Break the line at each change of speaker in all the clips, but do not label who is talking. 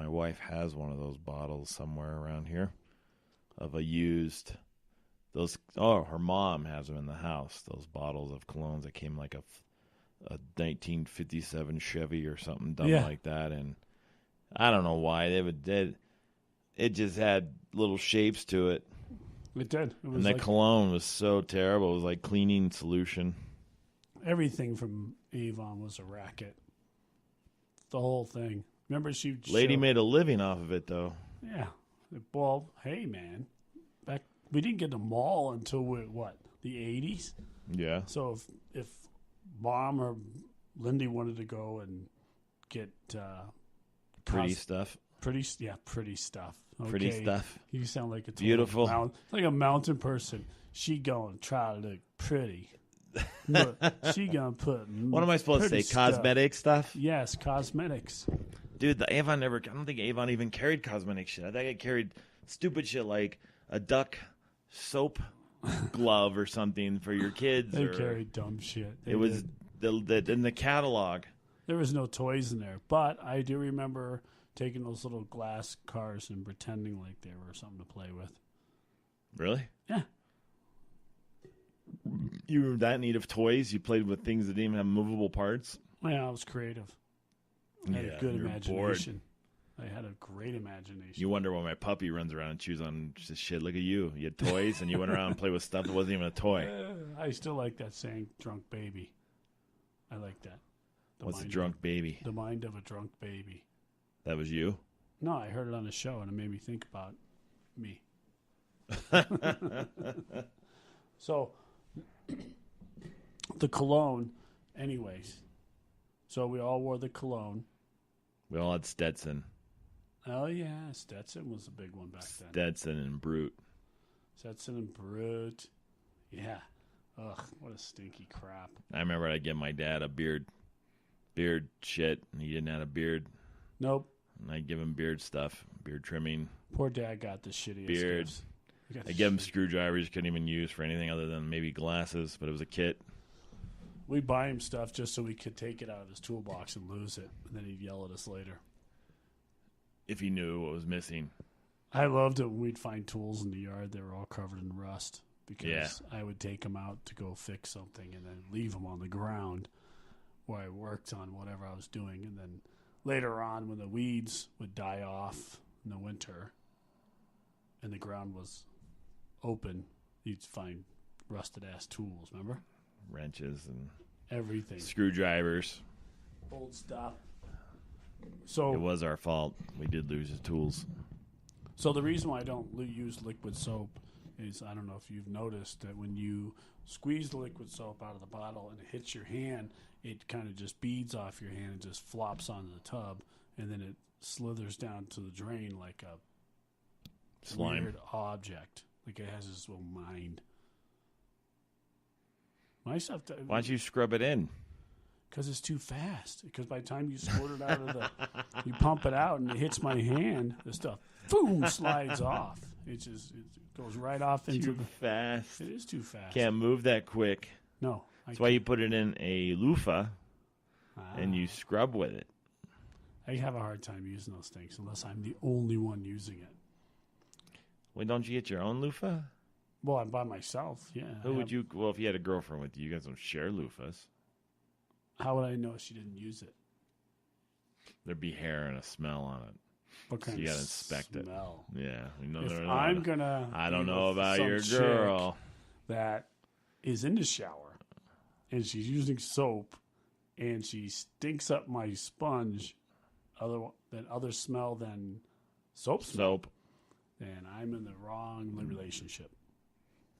wife has one of those bottles somewhere around here of a used. Her mom has them in the house. Those bottles of colognes that came like a 1957 Chevy or something dumb like that, and I don't know why it just had little shapes to it.
It did. It was
and the cologne was so terrible. It was like cleaning solution.
Everything from Avon was a racket. The whole thing. Remember,
Lady made a living off of it, though.
Yeah. Well, hey, man. We didn't get the mall until, the 80s?
Yeah.
So if Mom or Lindy wanted to go and get
pretty stuff.
Pretty stuff. Okay.
Pretty stuff.
You sound like a
beautiful,
like a mountain person. She gonna try to look pretty. She gonna put.
What am I supposed to say?
Stuff.
Cosmetic stuff?
Yes, cosmetics.
Dude, the Avon I don't think Avon even carried cosmetic shit. I think it carried stupid shit like a duck soap glove or something for your kids.
They carried dumb shit.
It was in the catalog.
There was no toys in there, but I do remember taking those little glass cars and pretending like they were something to play with.
Really?
Yeah.
You were that need of toys? You played with things that didn't even have movable parts?
Yeah, I was creative. I had a good imagination. I had a great imagination.
You wonder why my puppy runs around and chews on just shit. Look at you. You had toys and you went around and played with stuff that wasn't even a toy.
I still like that saying, drunk baby. I like that.
What's a drunk baby?
The mind of a drunk baby.
That was you?
No, I heard it on a show and it made me think about me. So, the cologne, anyways. So we all wore the cologne.
We all had Stetson.
Oh, yeah. Stetson was a big one back then.
Stetson and Brute.
Stetson and Brute. Yeah. Ugh, what a stinky crap.
I remember I'd give my dad a beard shit, and he didn't have a beard.
Nope.
And I'd give him beard stuff, beard trimming.
Poor dad got the shittiest
beard.
Stuff.
I gave him screwdrivers he couldn't even use for anything other than maybe glasses, but it was a kit.
We'd buy him stuff just so we could take it out of his toolbox and lose it, and then he'd yell at us later.
If he knew what was missing.
I loved it when we'd find tools in the yard that were all covered in rust because I would take them out to go fix something and then leave them on the ground where I worked on whatever I was doing. And then later on, when the weeds would die off in the winter and the ground was open, you'd find rusted-ass tools, remember?
Wrenches and
everything.
Screwdrivers.
Old stuff. So
it was our fault. We did lose his tools.
So the reason why I don't use liquid soap is I don't know if you've noticed that when you squeeze the liquid soap out of the bottle and it hits your hand, it kind of just beads off your hand and just flops onto the tub, and then it slithers down to the drain like a
slime
weird object. Like it has this little mind. My stuff.
Why don't you scrub it in?
Because it's too fast. Because by the time you squirt it out of you pump it out and it hits my hand, the stuff, boom, slides off. It goes right off into
too fast.
It is too fast.
Can't move that quick.
No.
That's why you put it in a loofah and you scrub with it.
I have a hard time using those things unless I'm the only one using it.
Well, don't you get your own loofah?
Well, I'm by myself, yeah.
Who would you... Well, if you had a girlfriend with you, you guys don't share loofahs.
How would I know she didn't use it?
There'd be hair and a smell on it.
What kind
so you
of
gotta inspect
smell?
It. Yeah.
If I'm going to...
I don't know about your girl.
That is in the shower, and she's using soap, and she stinks up my sponge other smell than soap smell.
Soap.
Then I'm in the wrong relationship.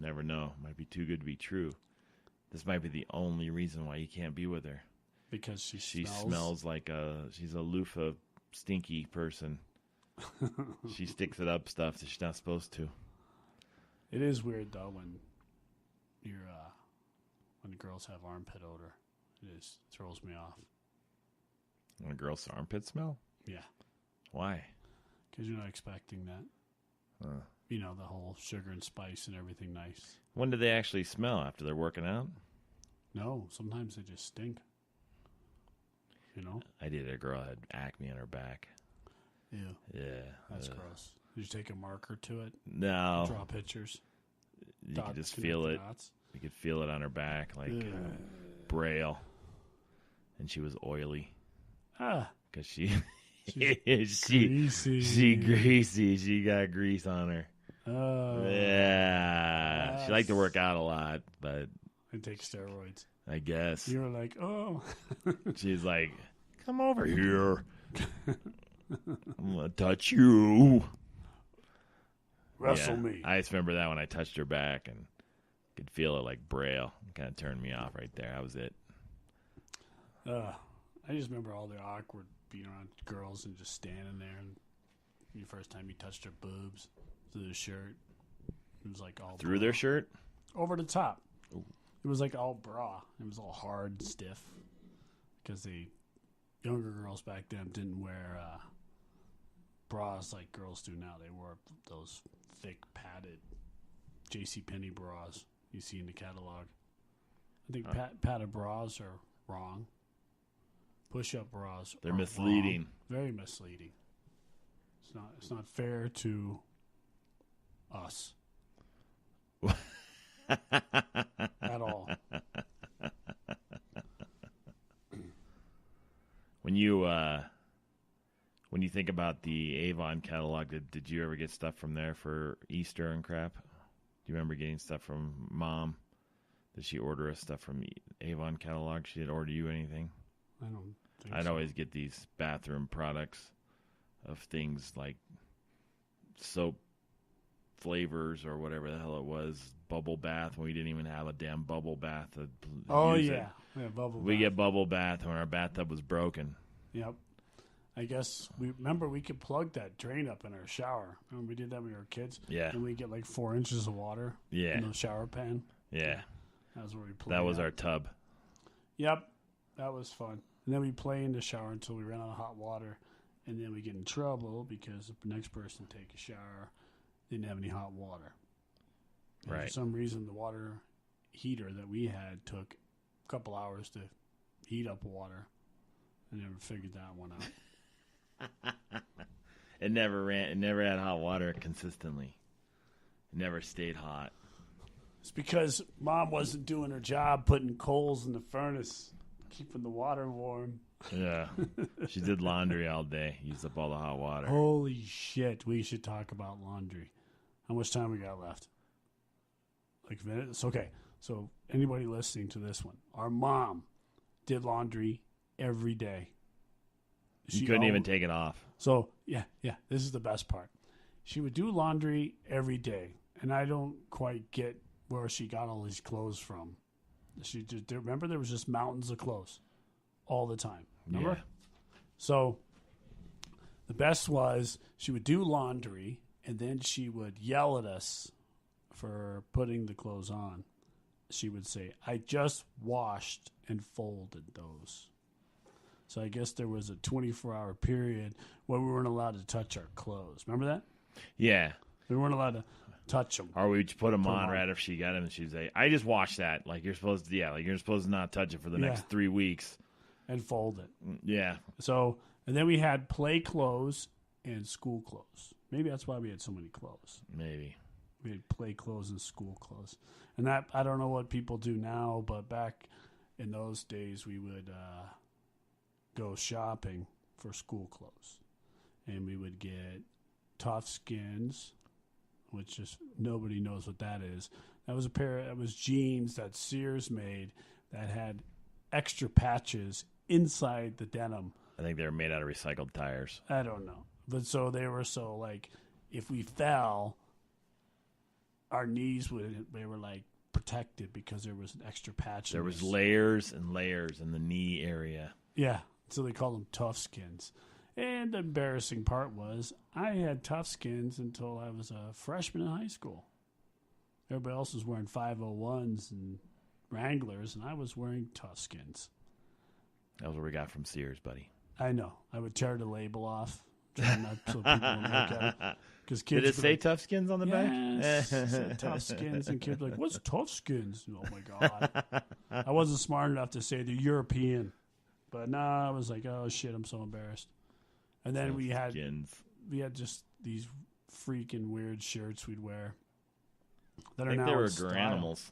Never know. Might be too good to be true. This might be the only reason why you can't be with her.
Because she
smells like she's a loofah stinky person. She sticks it up stuff that she's not supposed to.
It is weird though when when girls have armpit odor. It throws me off.
When a girl's armpit smell?
Yeah.
Why?
Because you're not expecting that. You know, the whole sugar and spice and everything nice.
When do they actually smell? After they're working out?
No, sometimes they just stink. You know?
I dated a girl that had acne on her back.
Ew.
Yeah.
That's gross. Did you take a marker to it?
No.
Draw pictures?
You could just feel it.
Dots?
You could feel it on her back, like braille. And she was oily. Because she
greasy.
She greasy. She got grease on her.
Oh.
Yeah. She liked to work out a lot, but.
And take steroids.
I guess.
You were like, oh.
She's like, come over here. I'm going to touch you.
Wrestle me.
I just remember that when I touched her back and could feel it like braille. It kind of turned me off right there. That was it.
I just remember all the awkward being around girls and just standing there. And the first time you touched her boobs through the shirt, it was like all
through
bra.
their shirt?
Over the top.
Ooh.
It was like all bra. It was all hard and stiff because the younger girls back then didn't wear bras like girls do now. They wore those thick, padded JCPenney bras you see in the catalog. I think padded bras are wrong. Push-up bras
They're
are
misleading.
Wrong. Very misleading. It's not fair to us. At all.
When you think about the Avon catalog, did you ever get stuff from there for Easter and crap? Do you remember getting stuff from Mom? Did she order us stuff from Avon catalog? She didn't order you anything?
I don't think
I'd
so.
always get these bathroom products of things like soap flavors or whatever the hell it was, bubble bath when we didn't even have a damn bubble bath to use it.
Yeah, bubble
We
bath.
get bubble bath when our bathtub was broken.
Yep. I guess we could plug that drain up in our shower. Remember we did that when we were kids?
Yeah.
And we get like 4 inches of water
Yeah.
in the shower pan.
Yeah.
That was where we plugged
That was
it
our
up.
tub.
Yep. That was fun. And then we play in the shower until we ran out of hot water. And then we get in trouble because the next person to take a shower didn't have any hot water. And
Right.
for some reason, the water heater that we had took a couple hours to heat up water. I never figured that one out.
It never had hot water consistently. It never stayed hot.
It's because Mom wasn't doing her job putting coals in the furnace, keeping the water warm.
Yeah. She did laundry all day. Used up all the hot water.
Holy shit. We should talk about laundry. How much time we got left? Like minutes? Okay. So anybody listening to this one, our mom did laundry every day.
You couldn't even take it off.
So, yeah, this is the best part. She would do laundry every day, and I don't quite get where she got all these clothes from. She just remember there was just mountains of clothes all the time. Remember?
Yeah.
So, the best was she would do laundry, and then she would yell at us for putting the clothes on. She would say, "I just washed and folded those." So I guess there was a 24-hour period where we weren't allowed to touch our clothes. Remember that?
Yeah.
We weren't allowed to touch them.
Or we'd put them on
on.
right after she got them, and she'd say, "I just washed that." Like you're supposed to, like you're supposed to not touch it for the next 3 weeks.
And fold it.
Yeah.
So, and then we had play clothes and school clothes. Maybe that's why we had so many clothes.
Maybe.
We had play clothes and school clothes. And that, I don't know what people do now, but back in those days, we would go shopping for school clothes. And we would get Tough Skins, which just nobody knows what that is. That was jeans that Sears made that had extra patches inside the denim.
I think they were made out of recycled tires.
I don't know. But so they were like, if we fell, our knees they were like protected because there was an extra patch.
There was layers and layers in the knee area.
Yeah. So they called them Tough Skins. And the embarrassing part was I had Tough Skins until I was a freshman in high school. Everybody else was wearing 501s and Wranglers, and I was wearing Tough Skins.
That was what we got from Sears, buddy.
I know. I would tear the label off, trying not so people would look at it. Because kids
Did it say Tough Skins on the
yes,
back?
it said Tough Skins, and kids were like, "What's Tough Skins?" Oh my god! I wasn't smart enough to say they're European, but I was like, "Oh shit, I'm so embarrassed." And then we had
skins.
just these freaking weird shirts we'd wear that
I
are
think
now
they were
in style.
Granimals.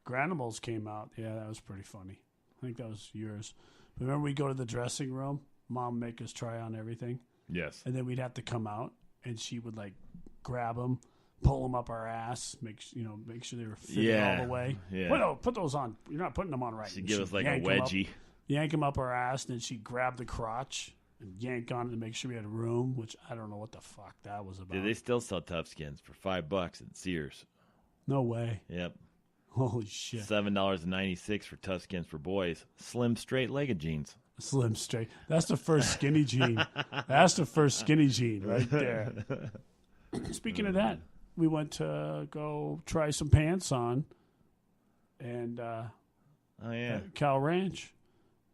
Granimals came out. Yeah, that was pretty funny. I think that was yours. Remember, we go to the dressing room. Mom make us try on everything,
Yes.
and then we'd have to come out, and she would like grab them, pull them up our ass, make sure they were fitted all the way.
Yeah.
Well, no, put those on. You're not putting them on right.
She'd
And
give
she'd
us like a
yank 'em up-
wedgie.
yank them up our ass, and then she'd grab the crotch and yank on it to make sure we had room. Which I don't know what the fuck that was about.
Dude, they still sell tough skins for $5 at Sears.
No way.
Yep.
Holy shit.
$7.96 for tough skins for boys. Slim straight legged jeans.
Slim straight. That's the first skinny jean. That's the first skinny jean right there. Speaking of that, we went to go try some pants on, and
Oh yeah.
at Cal Ranch,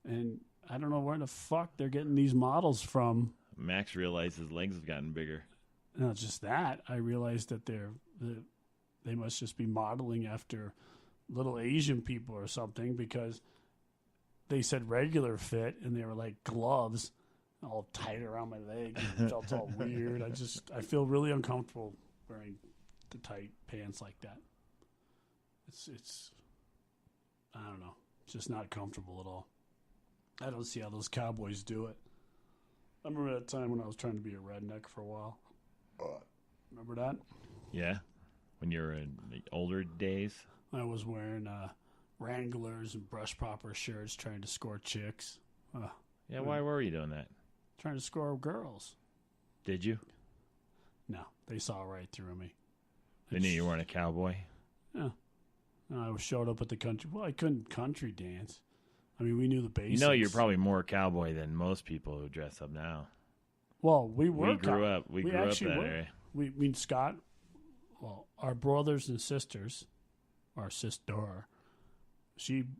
and I don't know where the fuck they're getting these models from.
Max realized his legs have gotten bigger.
Not just that, I realized that they must just be modeling after little Asian people or something, because they said regular fit and they were like gloves all tight around my leg. It felt all weird. I feel really uncomfortable wearing the tight pants like that. It's I don't know. It's just not comfortable at all. I don't see how those cowboys do it. I remember that time when I was trying to be a redneck for a while. Remember that?
Yeah. When you were in the older days.
I was wearing Wranglers and brush popper shirts trying to score chicks.
Yeah, why were you doing that?
Trying to score girls.
Did you?
No, they saw right through me.
They knew you weren't a cowboy.
Yeah. I showed up at the country. Well, I couldn't country dance. I mean, we knew the basics.
You know, you're probably more cowboy than most people who dress up now.
Well, we were.
We grew up that area.
We Scott. Well, our brothers and sisters, our sister,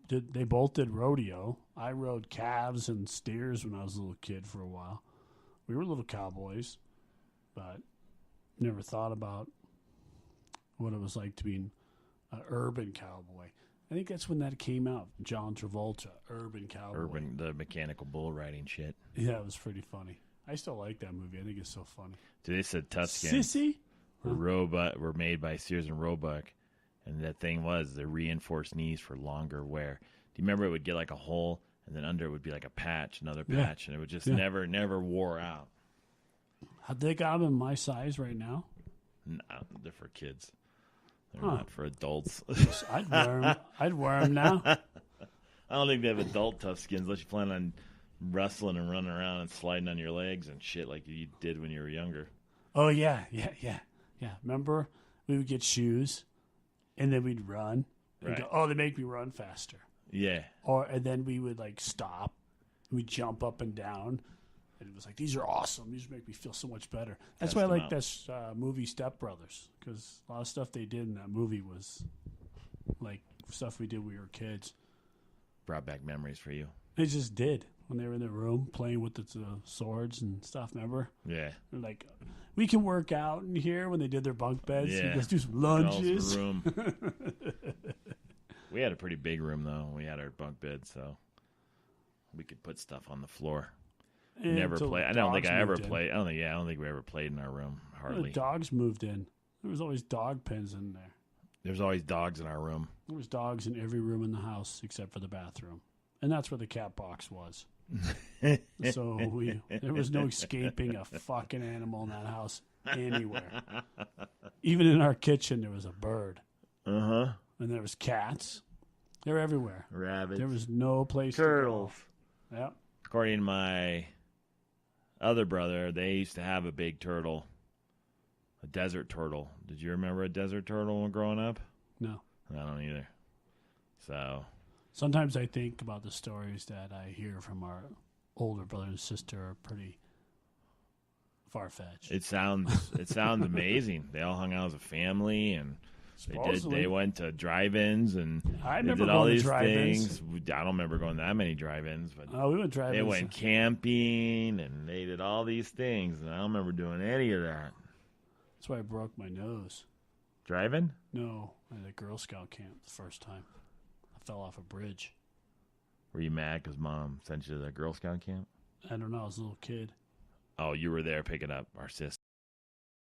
they both did rodeo. I rode calves and steers when I was a little kid for a while. We were little cowboys, but never thought about what it was like to be an urban cowboy. I think that's when that came out. John Travolta, Urban Cowboy.
The mechanical bull riding shit.
Yeah, it was pretty funny. I still like that movie. I think it's so funny.
So they said tough skins
Sissy?
were made by Sears and Roebuck, and that thing was the reinforced knees for longer wear. Do you remember it would get like a hole, and then under it would be like a patch, another patch, and it would just never wore out.
Have they got them in my size right now?
No, they're for kids. They're not for adults.
I'd wear them. I'd wear them now.
I don't think they have adult tough skins unless you plan on wrestling and running around and sliding on your legs and shit like you did when you were younger.
Oh, yeah. Remember, we would get shoes, and then we'd run. And go, oh, they make me run faster.
Yeah.
And then we would, like, stop. We'd jump up and down. And it was like, these are awesome. These make me feel so much better. That's why I like this movie Step Brothers, because a lot of stuff they did in that movie was, like, stuff we did when we were kids.
Brought back memories for you.
They just did. When they were in their room playing with the swords and stuff, remember?
Yeah.
They're like, we can work out in here when they did their bunk beds.
Yeah.
Let's do some lunges.
Room. We had a pretty big room, though. We had our bunk bed, so we could put stuff on the floor. Never play. I don't think I ever played. I don't think we ever played in our room. Hardly.
The dogs moved in. There was always dog pens in there.
There's always dogs in our room.
There was dogs in every room in the house except for the bathroom. And that's where the cat box was. So there was no escaping a fucking animal in that house anywhere. Even in our kitchen, there was a bird.
Uh-huh.
And there was cats. They were everywhere.
Rabbits.
There was no place
Turtles.
to go. Yep.
According to my other brother, they used to have a big turtle. A desert turtle. Did you remember a desert turtle when growing up?
No.
I don't either. So...
Sometimes I think about the stories that I hear from our older brother and sister are pretty far-fetched.
It sounds amazing. They all hung out as a family, and they went to drive-ins, and
I
they
remember
did all
going
these
to drive-ins.
things. I don't remember going to that many drive-ins, but
we went drive-ins.
they went camping, and they did all these things, and I don't remember doing any of that.
That's why I broke my nose.
Driving?
No, at a Girl Scout camp the first time. Fell off a bridge.
Were you mad because Mom sent you to the Girl Scout camp?
I don't know. I was a little kid.
Oh, you were there picking up our sister.